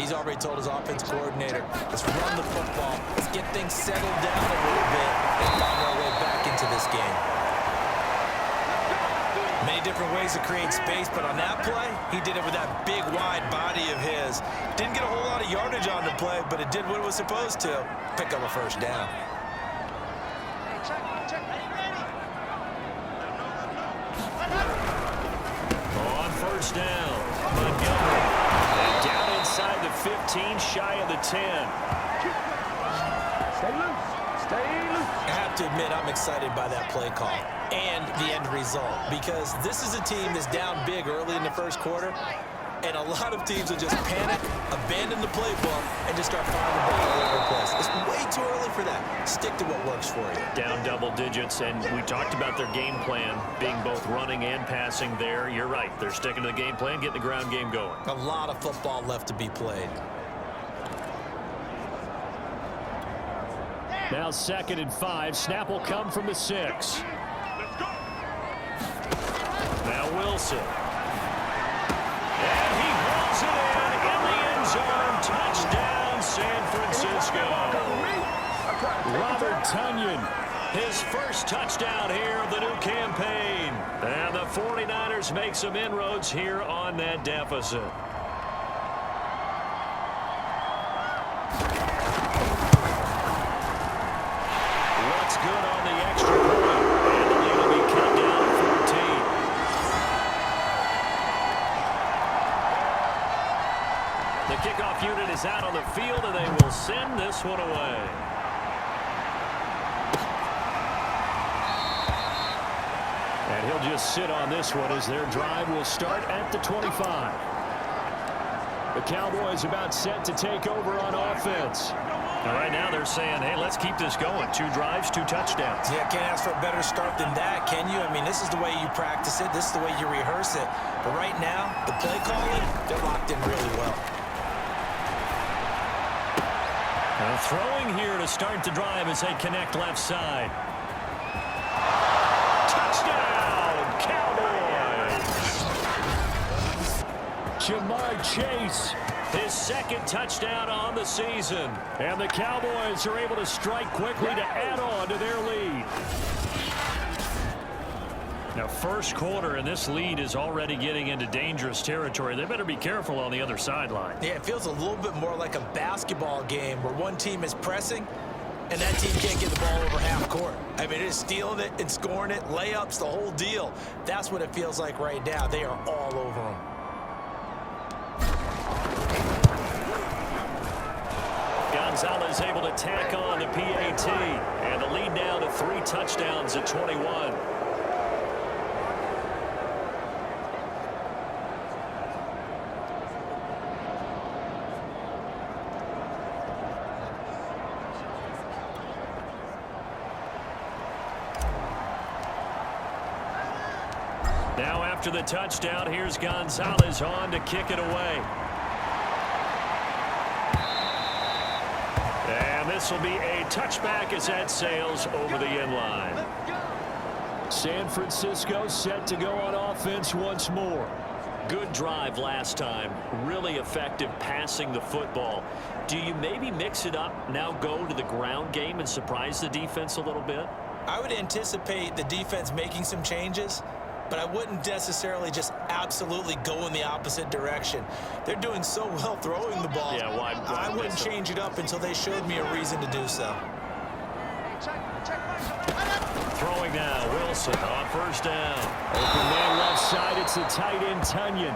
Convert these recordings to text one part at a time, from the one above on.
He's already told his offense coordinator, let's run the football. Let's get things settled down a little bit and find our way back into this game. Many different ways to create space, but on that play, he did it with that big, wide body of his. Didn't get a whole lot of yardage on the play, but it did what it was supposed to. Pick up a first down. On first down, Montgomery. And down inside the 15, shy of the 10. Stay loose. Stay loose. I have to admit, I'm excited by that play call and the end result, because this is a team that's down big early in the first quarter, and a lot of teams will just panic, abandon the playbook, and just start firing the ball all over the place. It's way too early for that. Stick to what works for you. Down double digits, and we talked about their game plan being both running and passing there. You're right. They're sticking to the game plan, getting the ground game going. A lot of football left to be played. Now 2nd and 5. Snap will come from the 6. Now Wilson. And he rolls it in the end zone. Touchdown, San Francisco. Robert Tonyan, his first touchdown here of the new campaign. And the 49ers make some inroads here on that deficit. What's good on the extra point? And the lead will be cut down to 14. The kickoff unit is out on the field, and they will send this one away. And he'll just sit on this one as their drive will start at the 25. The Cowboys about set to take over on offense. And right now they're saying, hey, let's keep this going. 2 drives, 2 touchdowns. Yeah, can't ask for a better start than that, can you? I mean, this is the way you practice it. This is the way you rehearse it. But right now, the play calling, they're locked in really well. Now throwing here to start the drive as they connect left side. Touchdown, Cowboys! Jamar Chase, his 2nd touchdown on the season. And the Cowboys are able to strike quickly to add on to their lead. Now, first quarter, and this lead is already getting into dangerous territory. They better be careful on the other sideline. Yeah, it feels a little bit more like a basketball game where one team is pressing and that team can't get the ball over half court. I mean, it's stealing it and scoring it, layups, the whole deal. That's what it feels like right now. They are all over them. Gonzalez able to tack on the PAT, and the lead now to 3 touchdowns at 21. Now after the touchdown, here's Gonzalez on to kick it away. And this will be a touchback as that sails over the end line. San Francisco set to go on offense once more. Good drive last time. Really effective passing the football. Do you maybe mix it up, now go to the ground game and surprise the defense a little bit? I would anticipate the defense making some changes, but I wouldn't necessarily just absolutely go in the opposite direction. They're doing so well throwing the ball. Yeah, why I wouldn't miss it? change it up until they showed me a reason to do so. Throwing now, Wilson on first down. Open man left side, it's the tight end Tonyan.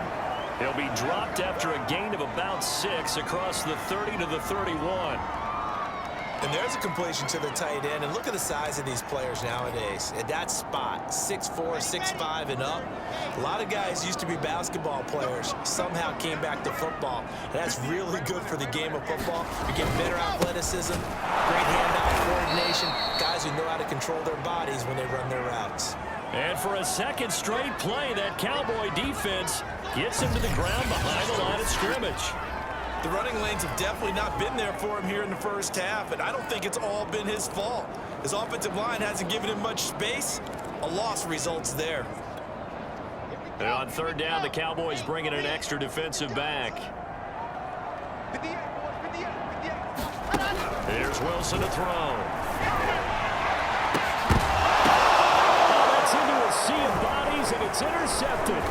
He'll be dropped after a gain of about 6 across the 30 to the 31. And there's a completion to the tight end. And look at the size of these players nowadays. At that spot, 6'4", 6'5", and up. A lot of guys used to be basketball players. Somehow came back to football. And that's really good for the game of football. You get better athleticism, great hand-eye coordination, guys who know how to control their bodies when they run their routes. And for a second straight play, that Cowboy defense gets him to the ground behind the line of scrimmage. The running lanes have definitely not been there for him here in the first half, and I don't think it's all been his fault. His offensive line hasn't given him much space. A loss results there. And on third down, the Cowboys bring in an extra defensive back. Here's Wilson to throw. Oh, that's into a sea of bodies, and it's intercepted.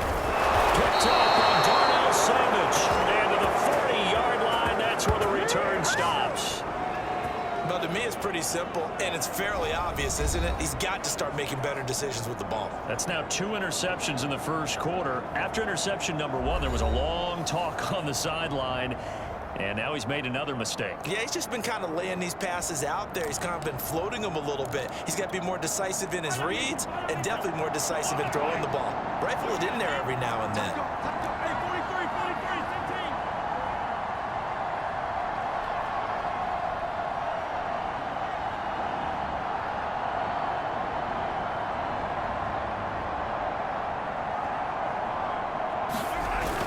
Picked up by Darnell Savage. And to the 40-yard line, that's where the return stops. But to me, it's pretty simple, and it's fairly obvious, isn't it? He's got to start making better decisions with the ball. That's now 2 interceptions in the first quarter. After interception number 1, there was a long talk on the sideline, and now he's made another mistake. Yeah, he's just been kind of laying these passes out there. He's kind of been floating them a little bit. He's got to be more decisive in his reads and definitely more decisive in throwing the ball. Rifle it in there every now and then.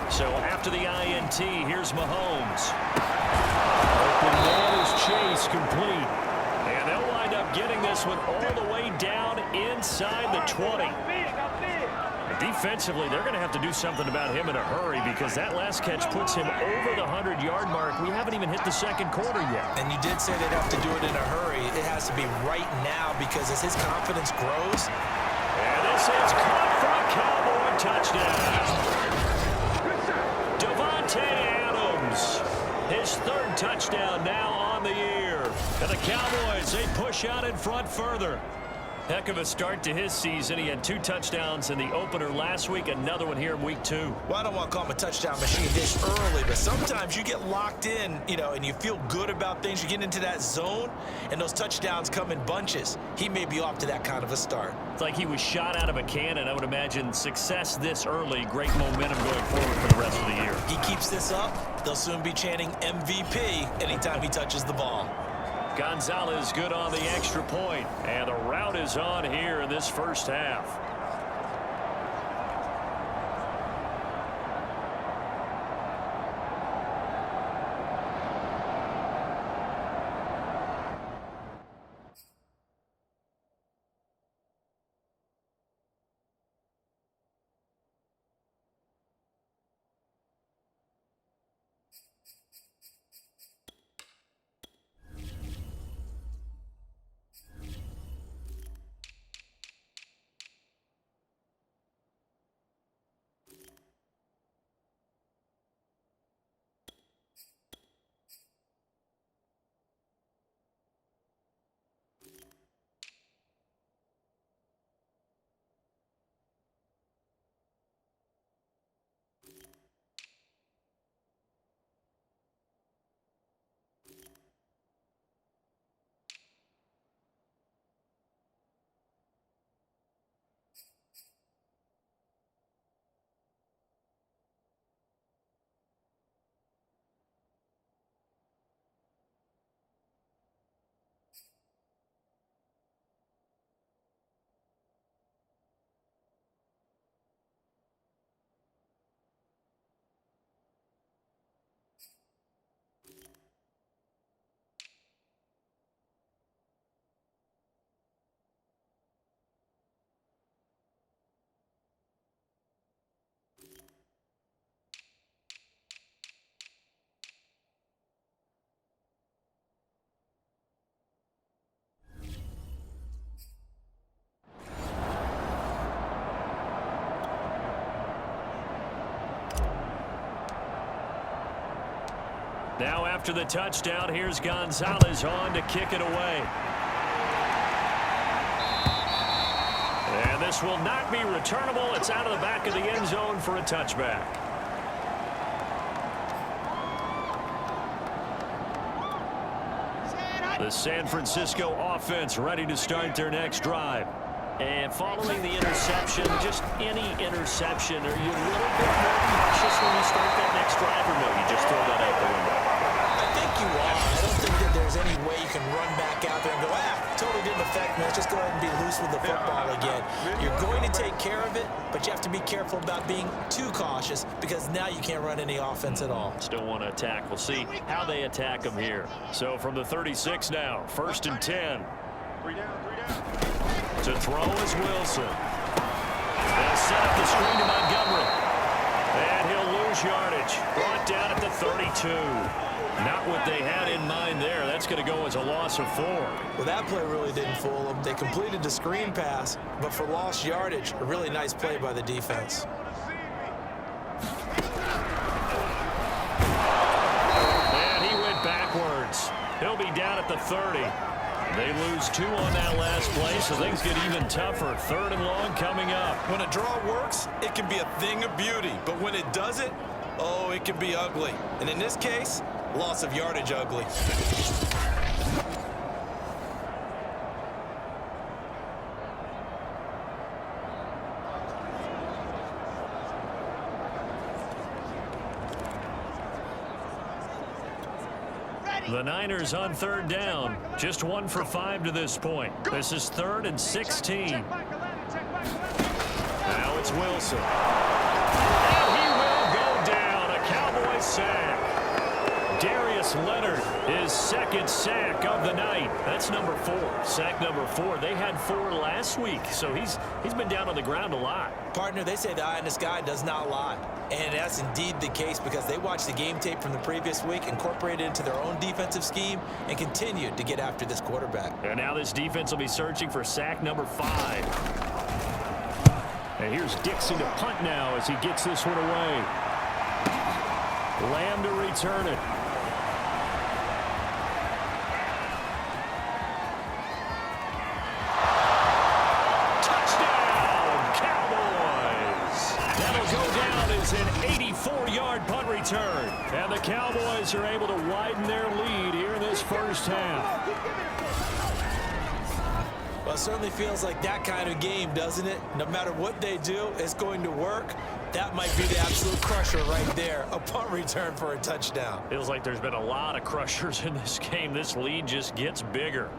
So after the INT, here's Mahomes. Open man is Chase complete. And they'll wind up getting this one all the way down inside the 20. Defensively, they're going to have to do something about him in a hurry because that last catch puts him over the 100-yard mark. We haven't even hit the second quarter yet. And you did say they'd have to do it in a hurry. It has to be right now because as his confidence grows. And this is caught for a Cowboy touchdown. Adams, his 3rd touchdown now on the year. And the Cowboys, they push out in front further. Heck of a start to his season. He had 2 touchdowns in the opener last week, another one here in week 2. Well, I don't want to call him a touchdown machine this early, but sometimes you get locked in, and you feel good about things. You get into that zone, and those touchdowns come in bunches. He may be off to that kind of a start. It's like he was shot out of a cannon. I would imagine success this early, great momentum going forward for the rest of the year. He keeps this up, they'll soon be chanting MVP anytime he touches the ball. Gonzalez good on the extra point, and the route is on here in this first half. Now after the touchdown, here's Gonzalez on to kick it away. And this will not be returnable. It's out of the back of the end zone for a touchback. The San Francisco offense ready to start their next drive. And following the interception, just any interception, are you a little bit more cautious when you start that next drive, or no, you just throw that out the window? I think you are. I don't think that there's any way you can run back out there and go, totally didn't affect me. Let's just go ahead and be loose with the football again. You're going to take care of it, but you have to be careful about being too cautious because now you can't run any offense at all. Still want to attack. We'll see how they attack them here. So from the 36 now, 1st and 10. 3 down. To throw is Wilson. They'll set up the screen to Montgomery. And he'll lose yardage. Brought down at the 32. Not what they had in mind there. That's going to go as a loss of 4. Well, that play really didn't fool them. They completed the screen pass, but for lost yardage, a really nice play by the defense. And he went backwards. He'll be down at the 30. They lose 2 on that last play, so things get even tougher. 3rd and long coming up. When a draw works, it can be a thing of beauty. But when it doesn't, oh, it can be ugly. And in this case, loss of yardage ugly. The Niners on 3rd down. Just 1 for 5 to this point. This is 3rd and 16. Now it's Wilson. And he will go down. A Cowboy sack. Darius Leonard, his 2nd sack of the night. That's number 4. Sack number 4. They had 4 last week, so he's been down on the ground a lot. Partner, they say the eye in the sky does not lie. And that's indeed the case because they watched the game tape from the previous week, incorporated it into their own defensive scheme, and continued to get after this quarterback. And now this defense will be searching for sack number 5. And here's Dixon to punt now as he gets this one away. Lamb to return it. An 84-yard punt return. And the Cowboys are able to widen their lead here in this first half. Well, it certainly feels like that kind of game, doesn't it? No matter what they do, it's going to work. That might be the absolute crusher right there. A punt return for a touchdown. Feels like there's been a lot of crushers in this game. This lead just gets bigger.